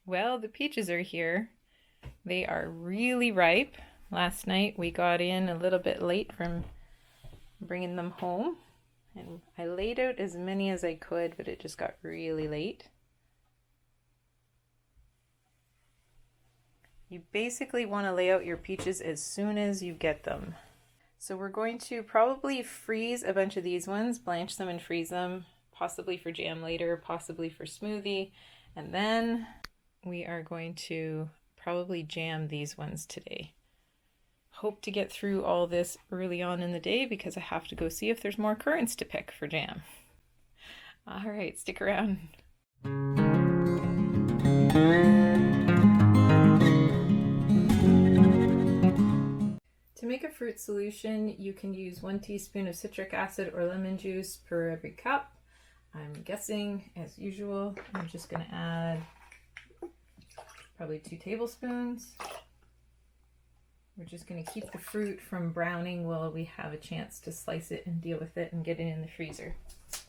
Well, the peaches are here. They are really ripe. Last night we got in a little bit late from bringing them home, and I laid out as many as I could, but it just got really late. You basically want to lay out your peaches as soon as you get them. So we're going to probably freeze a bunch of these ones, blanch them and freeze them, possibly for jam later, possibly for smoothie, and then we are going to probably jam these ones today. Hope to get through all this early on in the day because I have to go see if there's more currants to pick for jam. All right, stick around. To make a fruit solution, you can use 1 teaspoon of citric acid or lemon juice per every cup. I'm guessing, as usual, I'm just going to add probably 2 tablespoons. We're just going to keep the fruit from browning while we have a chance to slice it and deal with it and get it in the freezer. So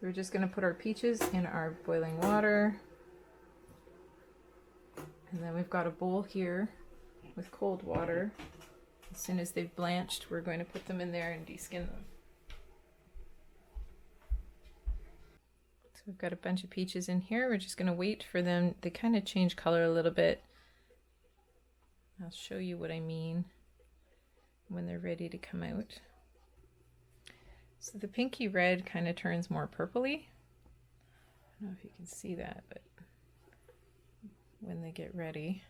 we're just going to put our peaches in our boiling water. And then we've got a bowl here with cold water. As soon as they've blanched, we're going to put them in there and deskin them. So we've got a bunch of peaches in here. We're just going to wait for them. They kind of change color a little bit. I'll show you what I mean when they're ready to come out. So the pinky red kind of turns more purpley. I don't know if you can see that, but when they get ready,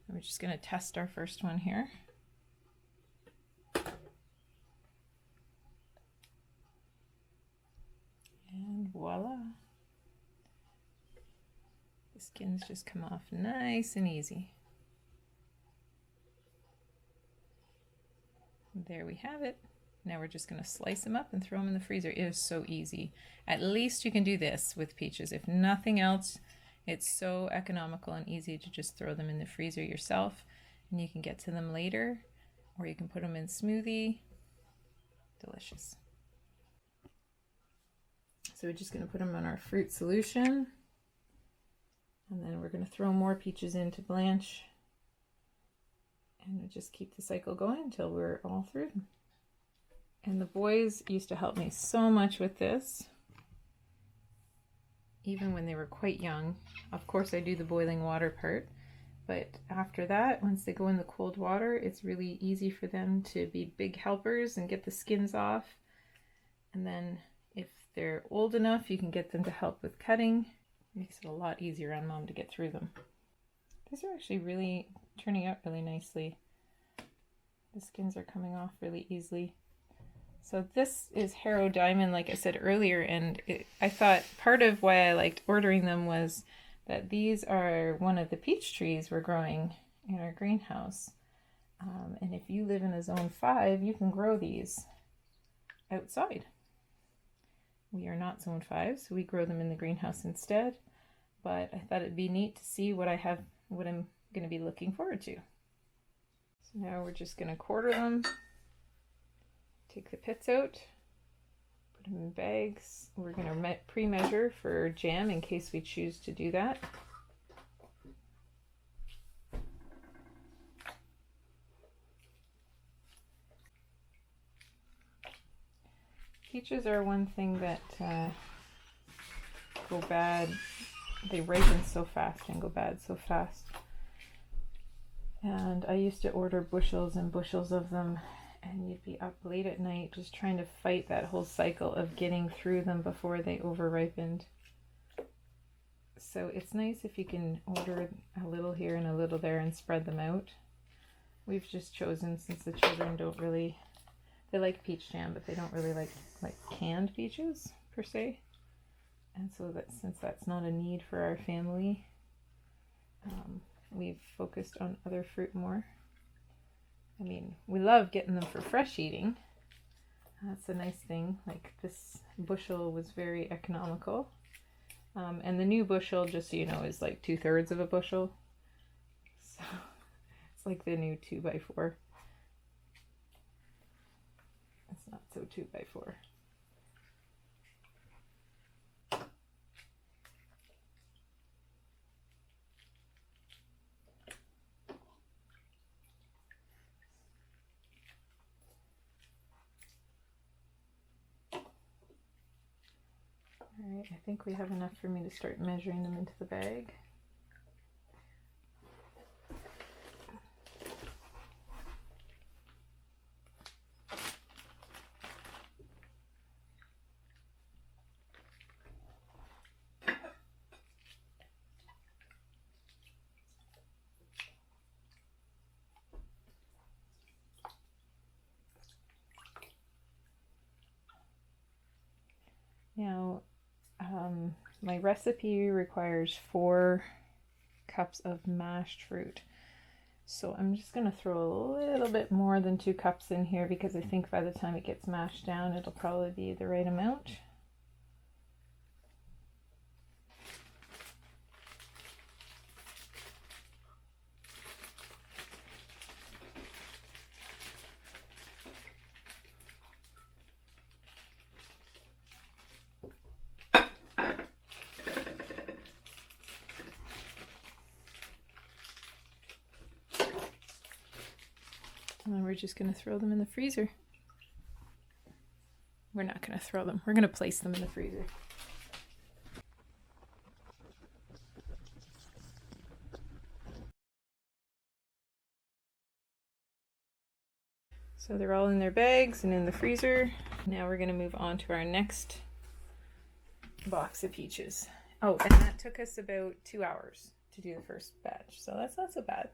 we're just going to test our first one here. And voila. The skins just come off nice and easy. There we have it. Now we're just going to slice them up and throw them in the freezer. It is so easy. At least you can do this with peaches. If nothing else, it's so economical and easy to just throw them in the freezer yourself, and you can get to them later, or you can put them in smoothie. Delicious. So we're just going to put them on our fruit solution, and then we're going to throw more peaches in to blanch. And we'll just keep the cycle going until we're all through. And the boys used to help me so much with this, even when they were quite young. Of course, I do the boiling water part, but after that, once they go in the cold water, it's really easy for them to be big helpers and get the skins off. And then if they're old enough, you can get them to help with cutting. It makes it a lot easier on Mom to get through them. These are actually really turning out really nicely. The skins are coming off really easily. So this is Harrow Diamond, like I said earlier, and I thought part of why I liked ordering them was that these are one of the peach trees we're growing in our greenhouse. And if you live in a zone 5, you can grow these outside. We are not zone 5, so we grow them in the greenhouse instead. But I thought it'd be neat to see what I'm going to be looking forward to. So now we're just going to quarter them, take the pits out, put them in bags. We're going to pre-measure for jam in case we choose to do that. Peaches are one thing that go bad. They ripen so fast and go bad so fast. And I used to order bushels and bushels of them, and you'd be up late at night just trying to fight that whole cycle of getting through them before they over ripened. So it's nice if you can order a little here and a little there and spread them out. We've just chosen, since the children don't really, they like peach jam, but they don't really like canned peaches per se. And so that since that's not a need for our family, we've focused on other fruit more. I mean, we love getting them for fresh eating. That's a nice thing. Like this bushel was very economical. And the new bushel, just so you know, is like 2/3 of a bushel. So it's like the new 2x4. It's not so 2x4. Okay, I think we have enough for me to start measuring them into the bag. Now, my recipe requires 4 cups of mashed fruit. So I'm just going to throw a little bit more than 2 cups in here because I think by the time it gets mashed down, it'll probably be the right amount. And then we're just going to throw them in the freezer. We're not going to throw them. We're going to place them in the freezer. So they're all in their bags and in the freezer. Now we're going to move on to our next box of peaches. Oh, and that took us about 2 hours to do the first batch. So that's not so bad.